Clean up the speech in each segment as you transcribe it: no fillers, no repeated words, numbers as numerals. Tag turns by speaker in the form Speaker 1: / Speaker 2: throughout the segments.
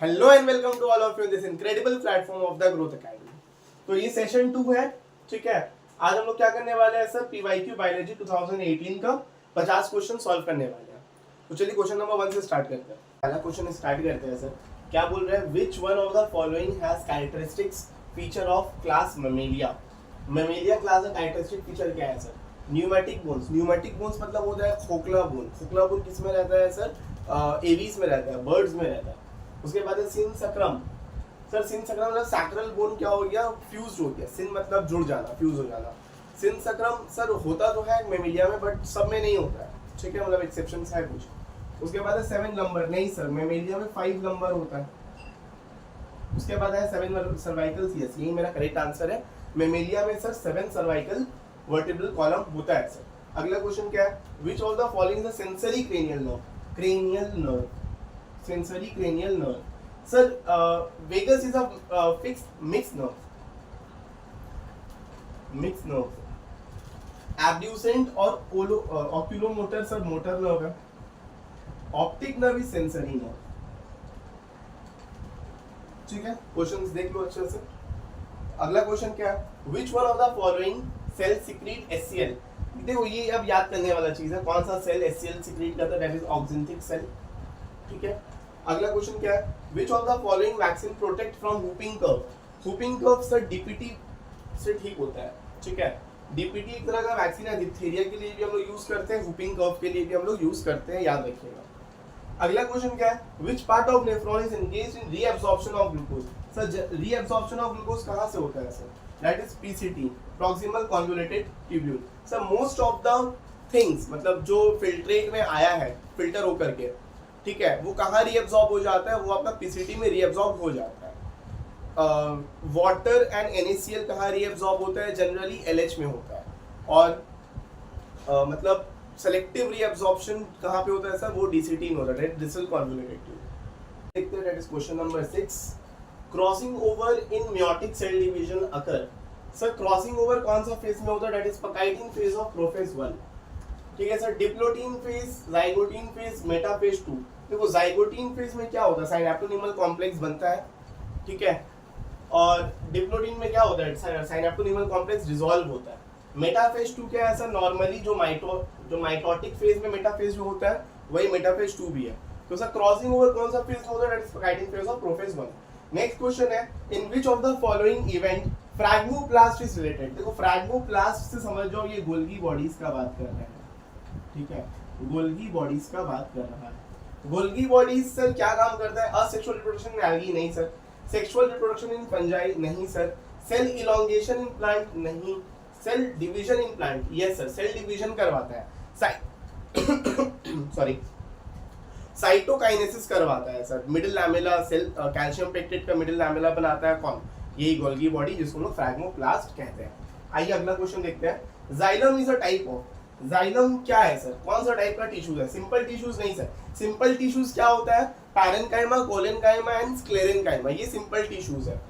Speaker 1: Hello and welcome to all of you in this incredible platform of the growth academy. तो ये session 2 है, ठीक है। आज हम लोग क्या करने वाले हैं सर, पीवाईक्यू बायोलॉजी 2018 का 50 क्वेश्चन सॉल्व करने वाले हैं। तो चलिए क्वेश्चन नंबर 1 से स्टार्ट करते हैं। पहला क्वेश्चन स्टार्ट करते हैं सर। क्या बोल रहे हैं, विच one of the following has characteristics feature of class Mammalia. Mammalia class का कैरेक्टरिस्टिक फीचर क्या है sir? Pneumatic bones. Pneumatic bones मतलब होता है खोखला बोन। खोखला बोन किस में रहता है सर? एवीज में रहता है, बर्ड्स में रहता है। उसके बाद है सिन सक्राम। सर सिन सक्राम मतलब सैक्रल बोन क्या हो गया, फ्यूज हो गया। सिन मतलब जुड़ जाना, फ्यूज हो जाना। सिन सक्राम सर होता तो है मेमेलिया में, बट सब में नहीं होता है, ठीक है, मतलब एक्सेप्शंस है कुछ। उसके बाद है 7 नंबर, नहीं सर मेमेलिया में 5 नंबर होता है। उसके बाद है 7 सर्वाइकल, यस यही मेरा करेक्ट आंसर है। मेमेलिया में सर 7 सर्वाइकल वर्टिब्रल कॉलम होता है सर। अगला क्वेश्चन क्या है, which of the following the sensory cranial nerve. Cranial nerve, sensory cranial nerve sir, vagus is a fixed mix nerve, mix nerve. Abducent और oculomotor sir motor nerve है। Optic nerve is sensory nerve, ठीक है। Questions देख लो अच्छे से। अगला question क्या है, which one of the following cell secrete HCL. देखो ये अब याद करने वाला चीज है, कौन सा सेल एचसीएल सिक्रीट करता है, दैट इज ऑक्सिंथिक सेल, ठीक है। अगला क्वेश्चन क्या है, which of the following vaccine protect from whooping curve. Whooping curve sir DPT से ठीक होता है, ठीक है। डीपीटी एक तरह का वैक्सीन है, डिप्थीरिया के लिए भी हम लोग यूज करते हैं, हुपिंग कर्व के लिए भी हम लोग यूज करते हैं, याद रखिएगा। अगला क्वेश्चन क्या है, which part of nephron is engaged in reabsorption of glucose. Sir reabsorption of glucose कहां से होता है sir, that is PCT, proximal convoluted tubule. Sir most of the things मतलब जो फिल्ट्रेट में आया है, फिल्टर होकर के, ठीक है, वो कहाँ रीअब्सॉर्ब हो जाता है, वो आपका पीसीटी में रीअब्सॉर्ब हो जाता है। वाटर एंड NaCl कहाँ रीअब्सॉर्ब होता है, जनरली LH में होता है। और मतलब सेलेक्टिव रीअब्सॉर्प्शन कहाँ पे होता है सर, वो DCT में होता है, डिस्टल कॉन्वोल्यूटेड ट्यूब। देखते हैं, that is question number 6। Crossing over in meiotic cell division occur. Sir crossing over कौन सा फेज में होता है, that is pachytene phase of prophase 1, ठीक है sir. Diplotene phase, zygotene phase, metaphase 2। देखो जाइगोटीन फेज में क्या होता है, साइनेप्टोनिमल कॉम्प्लेक्स बनता है, ठीक है। और डिप्लोटीन में क्या होता है, साइनेप्टोनिमल कॉम्प्लेक्स डिसॉल्व होता है। मेटाफेज 2 क्या है सर, नॉर्मली जो माइटोटिक फेज में मेटाफेज जो होता है वही मेटाफेज 2 भी है। तो सर क्रॉसिंग ओवर कौन सा फेज होता है, that is pachytene phase of prophase 1। Next question है, in which of the following event phragmoplast is related. देखो फ्रैग्मोप्लास्ट से समझ जाओ ये गोल्गी बॉडीज का बात कर रहे हैं, ठीक है, गोल्गी बॉडीज का बात कर रहा है। गोल्गी बॉडीज सर क्या काम करता है, असेक्सुअल रिप्रोडक्शन इन एल्गी नहीं sir, sexual reproduction in fungi नहीं sir, cell elongation in plant नहीं, cell division in plant yes sir, cell division करवाता है, सॉरी साइटोकाइनेसिस करवाता है sir. Middle lamella cell, calcium pectate का मिडिल लैमेला बनाता है कौन, यही गोल्गी बॉडी जिसको हम लोग फ्रैग्मोप्लास्ट कहते हैं। आइए अगला क्वेश्चन देखते हैं। Xylem is a type of, xylem क्या है सर, कौन सा टाइप का टिश्यूज है, सिंपल टिश्यूज नहीं सर। सिंपल टिश्यूज क्या होता है, पैरेन्काइमा, कोलेनकाइमा एंड स्क्लेरेनकाइमा, ये सिंपल टिश्यूज है।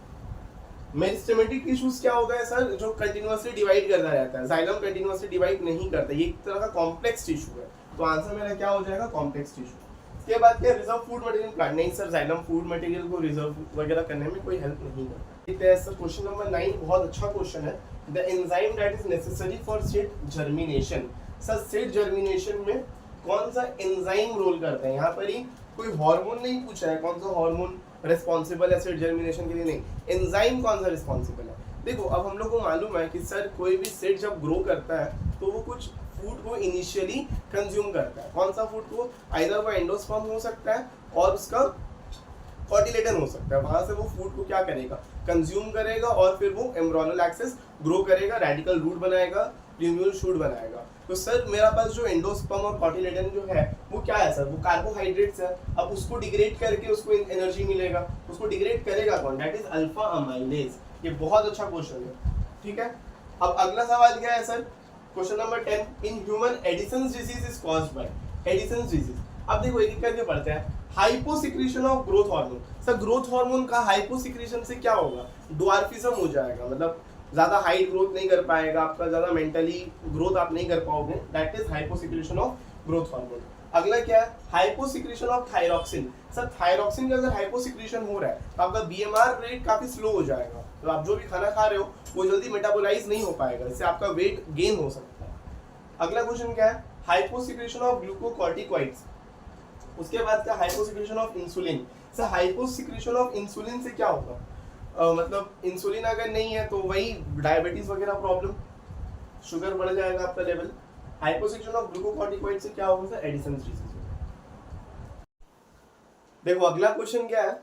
Speaker 1: मेरिस्टेमेटिक टिश्यूज क्या होता है सर, जो कंटिन्यूअसली डिवाइड करता रहता है। जाइलम कंटिन्यूअसली डिवाइड नहीं करता, ये एक तरह का कॉम्प्लेक्स टिश्यू है। तो आंसर मेरा क्या हो जाएगा, कॉम्प्लेक्स टिश्यू। इसके बाद क्या, रिजर्व फूड मटेरियल प्लांट नहीं सर, जाइलम फूड मटेरियल को रिजर्व वगैरह करने में कोई हेल्प नहीं करता। सर क्वेश्चन नंबर 9 बहुत अच्छा क्वेश्चन है। The enzyme that is necessary for seed germination. Sir seed germination में कौन सा एंजाइम रोल करता है, यहाँ पर ही कोई हार्मोन नहीं पूछा है, कौन सा हार्मोन रिस्पॉन्सिबल है सीड जर्मिनेशन के लिए, नहीं, एंजाइम कौन सा रिस्पॉन्सिबल है। देखो अब हम लोग को मालूम है कि सर कोई भी सीड जब ग्रो करता है तो वो कुछ फूड को इनिशियली कंज्यूम करता है। कौन सा फूड को, आइदर वो एंडोस्पर्म हो सकता है और उसका कॉटिलेडन हो सकता है, वहां से वो फूड को क्या करेगा, कंज्यूम करेगा और फिर वो एम्ब्रियोनल एक्सिस ग्रो करेगा, रेडिकल रूट बनाएगा, प्यूम्यूल शूट बनाएगा। तो सर मेरा पास जो एंडोस्पर्म और कॉटिलेडन जो है वो क्या है सर, वो कार्बोहाइड्रेट्स है। अब उसको डिग्रेड करके उसको एनर्जी मिलेगा, उसको डिग्रेड करेगा कौन, दैट इज अल्फा अमाइलेज। ये बहुत अच्छा क्वेश्चन है, ठीक है। अब अगला सवाल क्या है sir, question number 10, in human Addison's disease is caused by, Addison's disease. अब देखो एक करके पढ़ते हैं। Hyposecretion of growth hormone. Sir growth hormone का हाइपोसिक्रीशन से क्या होगा, ड्वार्फिज्म हो जाएगा, मतलब ज्यादा हाइट ग्रोथ नहीं कर पाएगा, आपका ज्यादा मेंटली ग्रोथ आप नहीं कर पाओगे, that is hyposecretion of growth hormone. अगला क्या है, hyposecretion of thyroxine. Sir thyroxine का अगर हाइपोसिक्रेशन हो रहा है तो आपका बीएमआर रेट काफी स्लो हो जाएगा, तो आप जो भी खाना खा रहे हो वो जल्दी मेटाबोलाइज नहीं हो पाएगा, इससे आपका वेट गेन हो सकता है। अगला क्वेश्चन क्या है, हाइपोसिक्रेशन ऑफ ग्लूकोकॉर्टिकॉइड्स। उसके बाद क्या, hyposecretion of insulin. Sir hyposecretion of insulin से क्या होगा, मतलब इंसुलिन अगर नहीं है तो वही डायबिटीज वगैरह प्रॉब्लम, शुगर बढ़ जाएगा आपका लेवल। हाइपोसिक्रेशन ऑफ ग्लूकोकॉर्टिकॉइड से क्या होगा सर, एडिसन डिजीज। देखो अगला क्वेश्चन क्या है,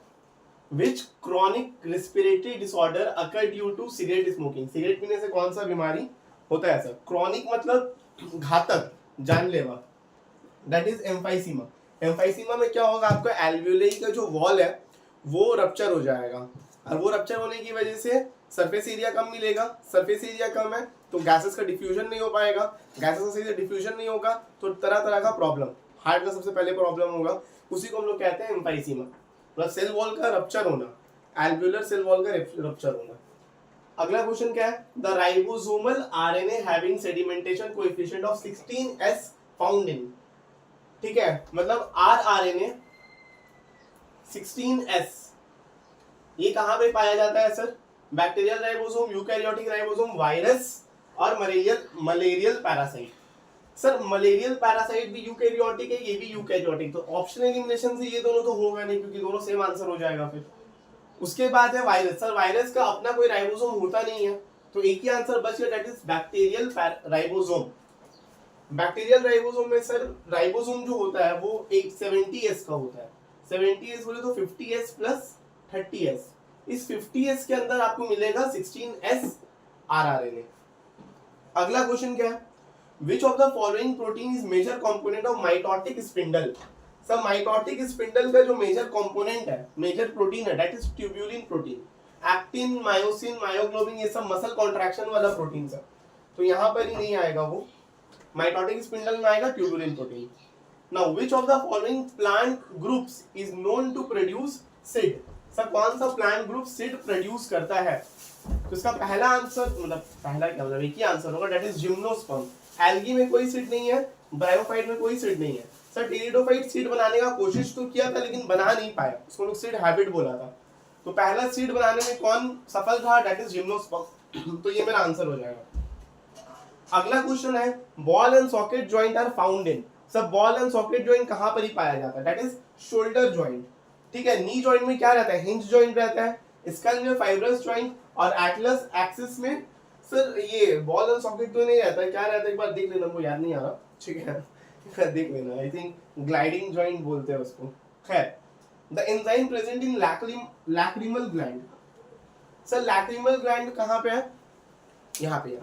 Speaker 1: which chronic respiratory disorder occur due to cigarette smoking. Cigarette पीने से कौन सा बीमारी होता है सर, क्रॉनिक मतलब घातक, जानलेवा, दैट इज एम्फाइसीमा। एम्फाइसीमा में क्या होगा, आपका एल्वियोलाई का जो वॉल है वो रप्चर हो जाएगा, और वो रप्चर होने की वजह से सरफेस एरिया कम मिलेगा। सरफेस एरिया कम है तो गैसेस का डिफ्यूजन नहीं हो पाएगा, गैसेस का डिफ्यूजन नहीं होगा तो तरह तरह का प्रॉब्लम, हार्ट का सबसे पहले प्रॉब्लम होगा, उसी को हम लोग कहते हैं एम्फाइसीमा, मतलब सेल वॉल का रप्चर होना, एल्वियोलर सेल वॉल का रप्चर होना। अगला क्वेश्चन क्या है, the ribosomal RNA having sedimentation coefficient of 16s found in. ठीक है, मतलब आरआरएनए 16s ये कहां पे पाया जाता है sir, bacterial ribosome, eukaryotic ribosome, virus और malarial parasite. Sir malarial parasite भी यूकैरियोटिक है, ये भी यूकैरियोटिक, तो ऑप्शन एलिमिनेशन से ये दोनों तो होगा नहीं क्योंकि दोनों सेम आंसर हो जाएगा फिर। उसके बाद है वायरस। सर वायरस का अपना कोई राइबोसोम होता नहीं है तो एक ही आंसर बच गया, that is bacterial ribosome. Bacterial ribosome में सर राइबोसोम जो होता है वो एक 70s का होता है, 70s बोले तो 50s प्लस 30s, इस 50s के अंदर आपको मिलेगा 16s आरआरएनए। अगला क्वेश्चन क्या है, which of the following protein is major component of mitotic spindle. Sir mitotic spindle का जो मेजर कंपोनेंट है, मेजर प्रोटीन है, that is tubulin protein. Actin, myosin, myoglobin ये सब मसल कॉन्ट्रैक्शन वाला प्रोटीन है, तो यहाँ पर ही नहीं आएगा वो, माइटोटिक स्पिंडल में आएगा tubulin protein. Now which of the following plant groups is known to produce seed. Sir कौन सा प्लांट ग्रुप सीड प्रोड्यूस करता है, तो इसका पहला आंसर, मतलब पहला क्या मतलब एक ही आंसर होगा, दैट इज जिम्नोस्पर्म। एल्गी में कोई सीड नहीं है, ब्रायोफाइट में कोई सीड नहीं है। सर टेरिडोफाइट सीड बनाने का कोशिश तो किया था लेकिन बना नहीं पाया, उसको लोग सीड हैबिट बोला था, तो पहला सीड बनाने में कौन सफल था, दैट इज जिम्नोस्पर्म, तो ये मेरा आंसर हो जाएगा। अगला क्वेश्चन है, ball and socket joint are found in. सब बॉल एंड सॉकेट जॉइंट कहां पर ही पाया जाता है, दैट इज शोल्डर जॉइंट। ठीक है, नी जॉइंट में क्या रहता है, हिंज जॉइंट रहता है, स्कल में फाइब्रस जॉइंट, और एटलस एक्सिस में सर ये बॉल एंड सॉकेट तो नहीं रहता है, क्या रहता है एक बार देख लेना, मुझे याद नहीं आ रहा, ठीक है देख लेना, आई थिंक ग्लाइडिंग जॉइंट बोलते हैं उसको। खैर, the enzyme present in lacrimal gland. Sir lacrimal gland कहां पे है, यहाँ पे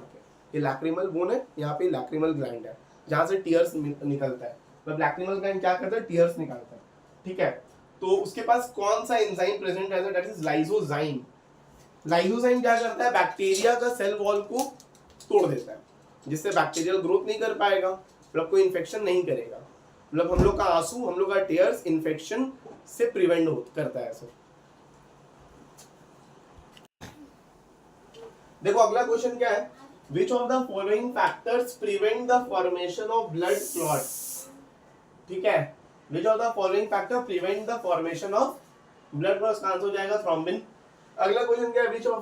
Speaker 1: ये लैक्रिमल बोन है, यहाँ पे लैक्रिमल ग्लैंड है जहां से टीयर्स निकलता है, मतलब लैक्रिमल ग्लैंड क्या करता है, टीयर्स निकालता है। ठीक है, तो उसके पास कौन सा एंजाइम प्रेजेंट रहता है, दैट इज लाइसोजाइम। लाइसोजाइम क्या करता है, बैक्टीरिया का सेल वॉल को तोड़ देता है, जिससे बैक्टीरियल ग्रोथ नहीं कर पाएगा, मतलब कोई इन्फेक्शन नहीं करेगा, मतलब हम लोग का आंसू, हम लोग का टीयर्स इन्फेक्शन से प्रिवेंट करता है सर। देखो अगला क्वेश्चन क्या है, which of the following factors prevent the formation of blood clots। ठीक है, which of the following factor prevent the formation of blood clots, का आंसर हो जाएगा थ्रोम्बिन। अगला क्वेश्चन क्या है, which one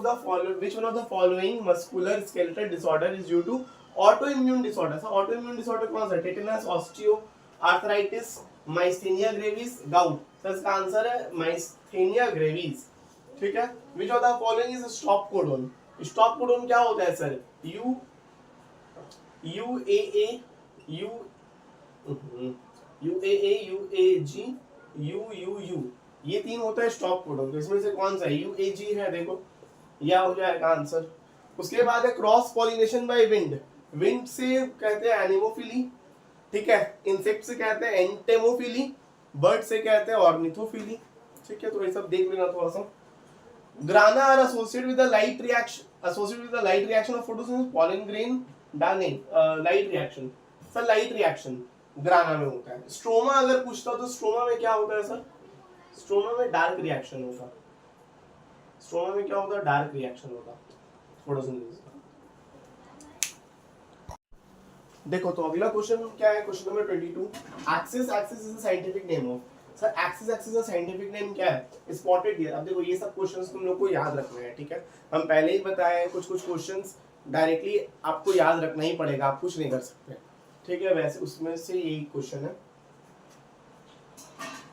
Speaker 1: of the following muscular skeletal disorder is due to autoimmune disorder। Sir autoimmune disorder कौन सा, tetanus, osteo arthritis, myasthenia gravis, gout. Sir इसका answer है माइस्थेनिया ग्रेविस। ठीक है, which of the following is stop codon। Stop codon क्या होता है sir, U A A U A G U, ये तीन होता है स्टॉप कोडोन, तो इसमें से कौन सा यू ए जी है, देखो यह हो जाएगा आंसर। उसके बाद है cross pollination by wind. Wind से कहते हैं एनिमोफिली, ठीक है, इंसेक्ट से कहते हैं एंटेमोफिली, बर्ड से कहते हैं ऑर्निथोफिली। ठीक है, तो ये सब देख लेना थोड़ा सा। Grana are associated with the light reaction of photosynthesis, pollen grain, light reaction। Sir light reaction ग्राना में होता है। स्ट्रोमा अगर पूछता हो तो स्ट्रोमा में क्या होता है सर, स्ट्रोमा में डार्क रिएक्शन होता है, स्ट्रोमा में क्या होता है, डार्क रिएक्शन होता है फोटोसिंथेसिस। देखो तो अगला क्वेश्चन क्या है, question number 22, axis axis is a scientific name of, sir axis axis का साइंटिफिक नेम क्या है, स्पॉटेड डियर। अब देखो ये सब क्वेश्चंस तुम लोग को याद रखने हैं, ठीक है, हम पहले ही बताए हैं कुछ कुछ क्वेश्चंस डायरेक्टली आपको याद रखना ही पड़ेगा, आप कुछ नहीं कर सकते, ठीक है। वैसे उसमें से यही क्वेश्चन है,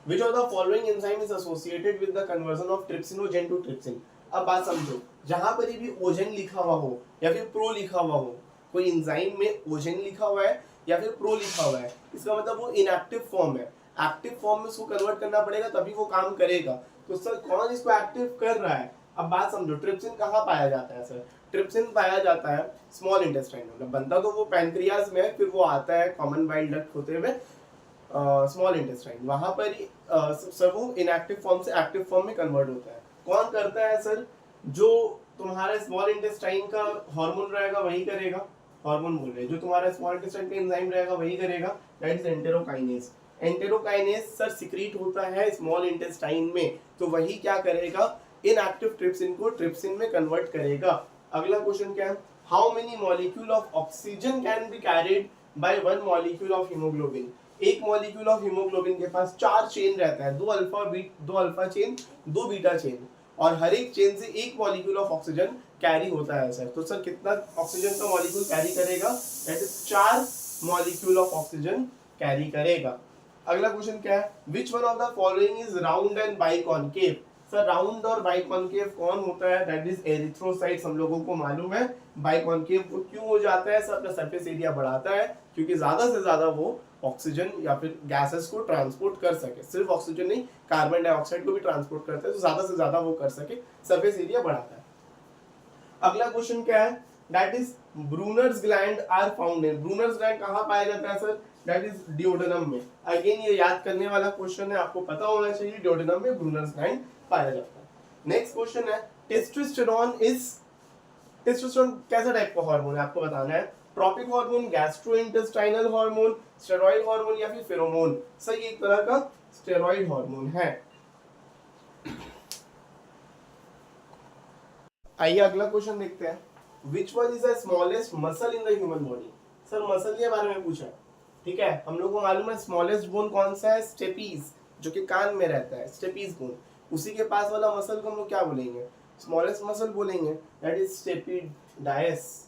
Speaker 1: which of the following enzyme is associated with the conversion of trypsinogen to trypsin। अब बात समझो, जहां पर भी ओजन लिखा हुआ हो या फिर प्रो लिखा हुआ हो, कोई एंजाइम में ओजन लिखा हुआ है या फिर प्रो लिखा हुआ है, इसका मतलब वो इनएक्टिव फॉर्म है, एक्टिव फॉर्म में उसको कन्वर्ट करना पड़ेगा तभी वो काम करेगा। तो सर कौन इसको एक्टिव कर रहा है, अब बात समझो, ट्रिप्सिन कहाँ पाया जाता है सर, ट्रिप्सिन पाया जाता है स्मॉल इंटेस्टाइन में, मतलब बनता तो वो पैनक्रियाज में, फिर वो आता है कॉमन बाइल डक्ट होते हुए स्मॉल इंटेस्टाइन, वहां पर ही सर वो इनएक्टिव फॉर्म से एक्टिव फॉर्म में कन्वर्ट होता है। कौन करता है सर, जो तुम्हारे स्मॉल इंटेस्टाइन का हार्मोन रहेगा वही करेगा, हार्मोन बोल रहे हैं, जो तुम्हारा स्मॉल इंटेस्टाइन का एंजाइम रहेगा वही करेगा, that is enterokinase. Enterokinase sir secrete होता है स्मॉल इंटेस्टाइन में, तो वही क्या करेगा, इनएक्टिव ट्रिप्सिन को ट्रिप्सिन में कन्वर्ट करेगा। अगला क्वेश्चन क्या है, how many molecule of oxygen can be carried by one molecule of haemoglobin. एक मॉलिक्यूल ऑफ हीमोग्लोबिन के पास 4 चेन रहता है, 2 अल्फा चेन 2 बीटा चेन, और हर एक चेन से एक मॉलिक्यूल ऑफ ऑक्सीजन कैरी होता है सर। तो सर कितना ऑक्सीजन का मॉलिक्यूल कैरी करेगा, that is 4 molecule of oxygen carry करेगा। अगला क्वेश्चन क्या है, which one of the following is round and biconcave. Sir round और बाइकॉनकेव कौन होता है, दैट इज एरिथ्रोसाइट्स, हम लोगों को मालूम है। बाइकॉनकेव क्यों हो जाता है सर, अपना सरफेस एरिया बढ़ाता है, क्योंकि ज्यादा से ज्यादा वो ऑक्सीजन या फिर गैसेस को ट्रांसपोर्ट कर सके, सिर्फ ऑक्सीजन नहीं कार्बन डाइऑक्साइड को भी ट्रांसपोर्ट करता है, तो ज्यादा से ज्यादा वो कर सके, सरफेस एरिया बढ़ाता है। अगला क्वेश्चन क्या है, that is Brunner's gland are found in, Brunner's gland कहाँ पाया जाता है सर, दैट इज डिओडेनम में। अगेन ये याद करने वाला क्वेश्चन है, आपको पता होना चाहिए डिओडेनम में ब्रूनर्स ग्लैंड पाया जाता है। नेक्स्ट क्वेश्चन है, टेस्टोस्टेरोन इज, टेस्टोस्टेरोन कैसा टाइप का हार्मोन है आपको बताना है, tropic hormone, gastrointestinal hormone, steroid hormone या फिर फेरोमोन। सर ये एक तरह का स्टेरॉइड हार्मोन है। आइए अगला क्वेश्चन देखते हैं, which one is the smallest muscle in the human body. Sir muscle के बारे में पूछा, ठीक है, हम लोग को मालूम है स्मॉलेस्ट बोन कौन सा है, स्टेपीज, जो कि कान में रहता है, स्टेपीज बोन, उसी के पास वाला मसल को हम लोग क्या बोलेंगे, स्मॉलेस्ट मसल बोलेंगे, दैट इज स्टेपिडायस।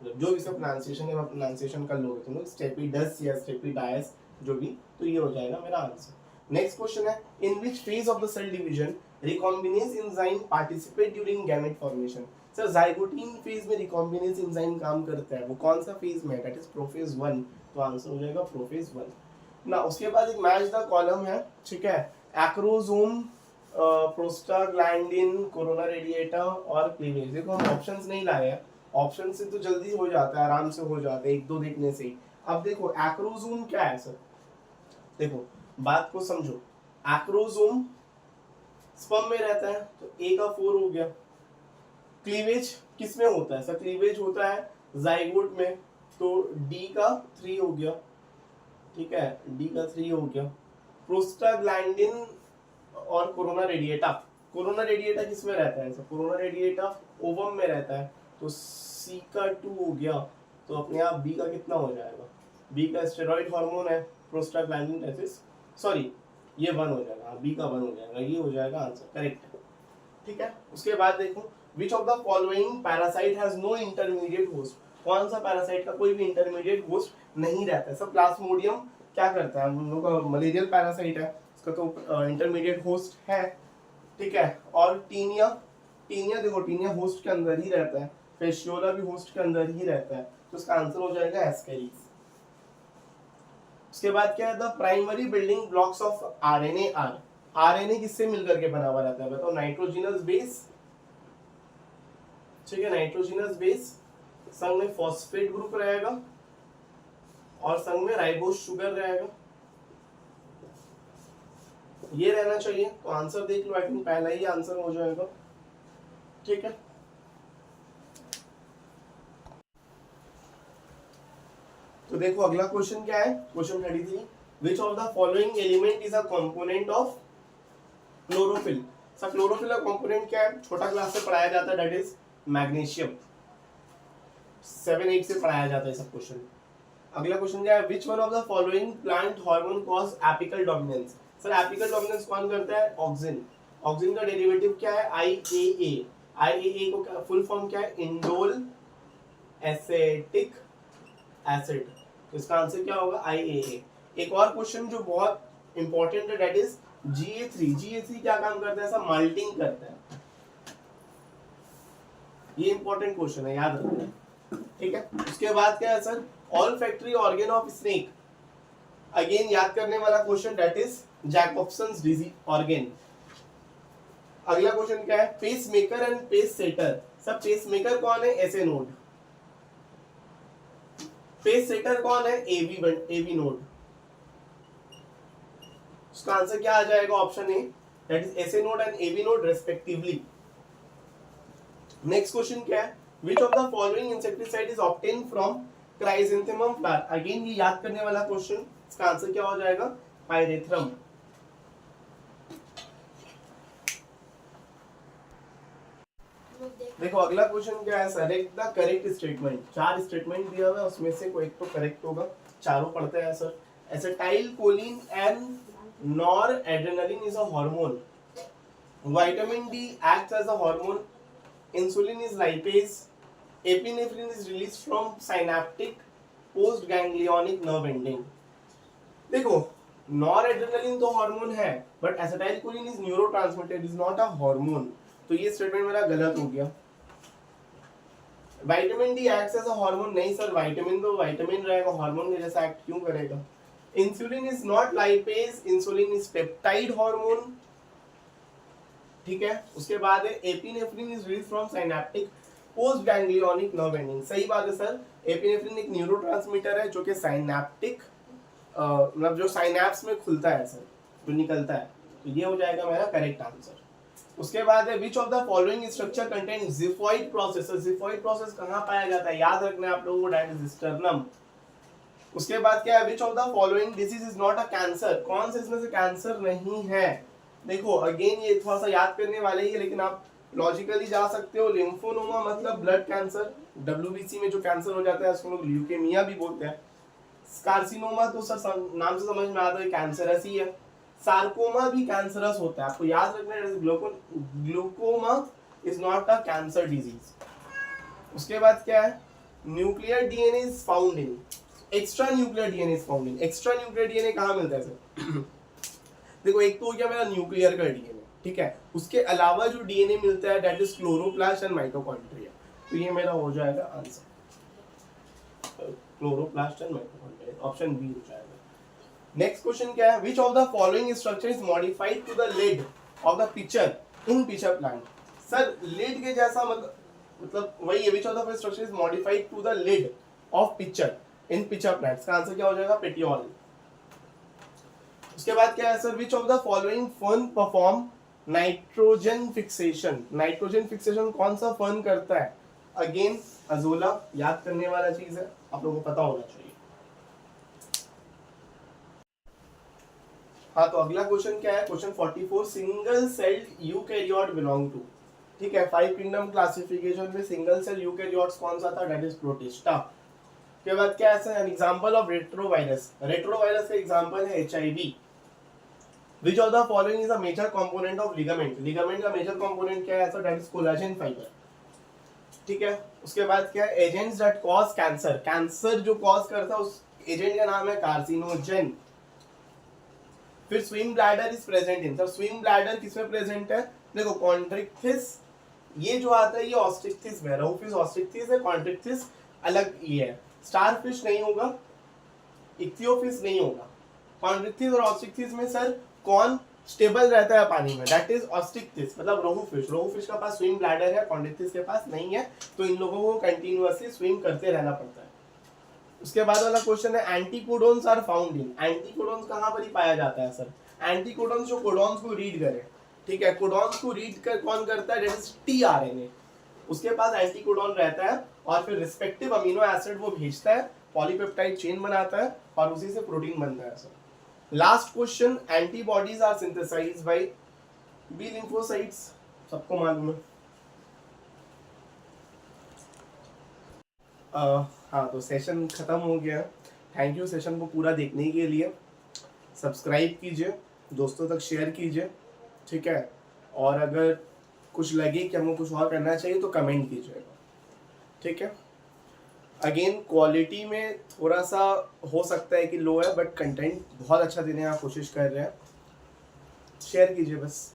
Speaker 1: जो भी इसका प्रोनाउंसिएशन है, प्रोनाउंसिएशन कर लोगे तुम लोग, स्टेपिडस या स्टेपिडायस जो भी, तो ये हो जाएगा मेरा आंसर। नेक्स्ट क्वेश्चन है, in which phase of the cell division recombinase enzyme participate during gamete formation. Sir zygotene phase में रिकॉम्बिनेज एंजाइम काम करता है, वो कौन सा फेज में है, दैट इज प्रोफेज 1, तो आंसर हो जाएगा प्रोफेज 1 ना। उसके बाद एक मैच द कॉलम है, ठीक है, एक्रोसोम, प्रोस्टाग्लैंडिन, कोरोना रेडिएटा और क्लीवेज। देखो हम ऑप्शंस नहीं लाए हैं, ऑप्शन से तो जल्दी हो जाता है, आराम से हो जाता है, एक दो देखने से ही। अब देखो एक्रोसोम क्या है सर, देखो बात को समझो, एक्रोसोम स्पर्म में रहता है, तो ए का 4 हो गया। क्लीवेज किस में होता है सर, क्लीवेज होता है जाइगोट में, तो डी का 3 हो गया, ठीक है, डी का 3 हो गया। प्रोस्टाग्लैंडिन और कोरोना रेडिएटा, कोरोना रेडिएटा किस में रहता है सर, कोरोना रेडिएटा ओवम में रहता है, तो सी का 2 हो गया, तो अपने आप बी का कितना हो जाएगा, बी का स्टेरॉइड हार्मोन है प्रोस्टाग्लैंडिन, सॉरी ये 1 हो जाएगा, बी का 1 हो जाएगा, ये हो जाएगा आंसर, करेक्ट है, ठीक है। उसके बाद देखो, which of the following parasite has no intermediate host, कौन सा पैरासाइट का कोई भी इंटरमीडिएट होस्ट नहीं रहता है। सब प्लाज्मोडियम क्या करता है, हम लोग का मलेरियल पैरासाइट है, उसका तो इंटरमीडिएट होस्ट है, ठीक है। और टीनिया, टीनिया देखो टीनिया होस्ट के अंदर ही रहता है, फेशियोला भी होस्ट के अंदर ही रहता है, तो उसका आंसर हो जाएगा एस्केरिस। उसके बाद क्या है, the primary building blocks of RNA are, RNA किससे मिलकर के बना हुआ रहता है बताओ, नाइट्रोजिनस बेस, ठीक है, नाइट्रोजिनस बेस, संग में फॉस्फेट ग्रुप रहेगा और संग में राइबोस शुगर रहेगा, ये रहना चाहिए, तो आंसर देख लो, आई थिंक पहला ही आंसर हो जाएगा, ठीक है। तो देखो अगला क्वेश्चन क्या है, question 33, which of the following element is a component of chlorophyll. Sir chlorophyll का कंपोनेंट क्या है, छोटा क्लास से पढ़ाया जाता है, दैट इज मैग्नीशियम, 7-8 से पढ़ाया जाता है सब क्वेश्चन, अगला क्वेश्चन क्या है, which one of the following plant hormone cause apical dominance. Sir apical dominance कौन करता है, ऑक्सिन। ऑक्सिन का डेरिवेटिव क्या है, IAA। IAA को फुल फॉर्म क्या है, इंडोल एसेटिक एसिड। तो इसका आंसर क्या होगा, IAA। एक और क्वेश्चन जो बहुत इंपॉर्टेंट है, दैट इज GA3। GA3 क्या काम करता है, ऐसा माल्टिंग करता है। ये इंपॉर्टेंट क्वेश्चन है, याद रखना, ठीक है। उसके बाद क्या है sir, olfactory organ of snake. Again याद करने वाला question, that is Jacobson's disease organ. अगला क्वेश्चन क्या है, pace maker and pace setter. सब पेस मेकर कौन है, SA नोड। पेस सेटर कौन है, AV नोड। उसका आंसर क्या आ जाएगा, option A, that is SA node and AV node respectively. Next question क्या है, which of the following insecticide is obtain from chrysanthemum flower. Again ये याद करने वाला क्वेश्चन, इसका आंसर क्या हो जाएगा, पायरेथ्रम। देखो अगला क्वेश्चन क्या है, select the correct statement. 4 statement दिया हुआ है, उसमें से कोई एक तो करेक्ट होगा। चारों पढ़ते हैं sir. Acetyl choline and nor adrenaline is a hormone. Vitamin D acts as a hormone. Insulin is lipase. Epinephrine is release from synaptic post ganglionic nerve ending. देखो नॉर एड्रेनलिन तो हार्मोन है, but acetyl choline is neurotransmitter, is not a hormone. तो ये statement मेरा गलत हो गया। Vitamin D acts as a hormone, नहीं सर, विटामिन तो विटामिन रहेगा, हार्मोन के जैसा एक्ट क्यों करेगा। Insulin is not lipase, insulin is peptide hormone, ठीक है। उसके बाद है epinephrine is release from synaptic post ganglionic nerve ending. सही बात है सर, एपिनेफ्रिन एक न्यूरोट्रांसमीटर है जो कि साइनेप्टिक मतलब जो साइनेप्स में खुलता है सर, जो निकलता है। तो ये हो जाएगा मेरा करेक्ट आंसर। उसके बाद है which of the following structure contain xiphoid process. Xiphoid process कहाँ पाया जाता है, याद रखना है आप लोगों को, दैट इज स्टर्नम। उसके बाद क्या है, which of the following disease is not a cancer. कौन से इसमें से कैंसर नहीं है। देखो अगेन ये थोड़ा सा याद करने वाले ही है, लेकिन आप लॉजिकली जा सकते हो। लिम्फोनोमा मतलब ब्लड कैंसर, WBC में जो कैंसर हो जाता है उसको लोग ल्यूकेमिया भी बोलते हैं। कार्सिनोमा तो सर नाम से समझ में आता है कैंसरस ही है। सार्कोमा भी कैंसरस होता है, आपको याद रखना है। Glaucoma is not a cancer disease. उसके बाद क्या है, nuclear DNA is found in, extra nuclear DNA is found in. Extra nuclear DNA कहाँ मिलता है सर देखो एक तो हो गया मेरा न्यूक्लियर का डीएनए, ठीक है। उसके अलावा जो डीएनए मिलता है that is chloroplast and mitochondria. तो ये मेरा हो जाएगा answer, chloroplast and mitochondria, option B हो जाएगा। नेक्स्ट क्वेश्चन क्या है, which of the following structure is modified to the lid of the pitcher in pitcher plant. Sir lid के जैसा मतलब वही है, which of the structure is modified to the lid of pitcher in pitcher plant. इसका answer क्या हो जाएगा, petiole. उसके बाद क्या है sir, which of the following fern perform nitrogen fixation. Nitrogen fixation कौन सा फर्न करता है, अगेन अजोला। याद करने वाला चीज है, आप लोगों को पता होना चाहिए। हाँ तो अगला क्वेश्चन क्या है, question 44, single celled eukaryote belong to, ठीक है। 5 किंगडम क्लासिफिकेशन में सिंगल सेल यूकैरियोट्स कौन सा था, दैट इज प्रोटिस्टा। के बाद क्या है an example of retrovirus. Retrovirus का एग्जांपल है HIV। Which of the following is a major component of ligament. Ligament का मेजर कंपोनेंट क्या है sir, that is collagen fibre, ठीक है। उसके बाद क्या है, agents that cause cancer. Cancer जो कॉज करता है उस एजेंट का नाम है कार्सिनोजन। फिर swim bladder is present in, sir swim bladder किसमें प्रेजेंट है, देखो कॉन्ट्रिक्थिस, ये जो आता है ये ऑस्ट्रिक्थिस में, रोफिस ऑस्ट्रिक्थिस है, कॉन्ट्रिक्थिस अलग ये है। स्टारफिश नहीं होगा, इक्थियोफिस नहीं होगा। कॉन्ट्रिक्थिस और ऑस्ट्रिक्थिस में सर कौन स्टेबल रहता है पानी में, दैट इज ऑस्ट्रिक्थिस, मतलब रोहूफिश। रोहूफिश के पास स्विम ब्लैडर है, कॉन्ट्रिक्थिस के पास नहीं है, तो इन लोगों को कंटिन्यूअसली स्विम करते रहना पड़ता है। उसके बाद वाला क्वेश्चन है, एंटीकोडोन्स आर फाउंड इन। एंटीकोडोन्स कहां पर ही पाया जाता है सर, एंटीकोडोन्स जो कोडोन्स को रीड करे, ठीक है। कोडोन्स को रीड कर कौन करता है, दैट इज टीआरएनए। उसके पास एंटीकोडोन रहता है और फिर रिस्पेक्टिव अमीनो एसिड वो भेजता है, पॉलीपेप्टाइड चेन बनाता है और उसी से प्रोटीन बनता है sir. Last question, antibodies are synthesised by B lymphocytes, सबको मालूम है। हाँ तो सेशन खत्म हो गया। थैंक यू सेशन को पूरा देखने के लिए। सब्सक्राइब कीजिए, दोस्तों तक शेयर कीजिए, ठीक है। और अगर कुछ लगे कि हमको कुछ और करना चाहिए तो कमेंट कीजिएगा, ठीक है। अगेन क्वालिटी में थोड़ा सा हो सकता है कि लो है, बट कंटेंट बहुत अच्छा देने की आप कोशिश कर रहे हैं। शेयर कीजिए बस।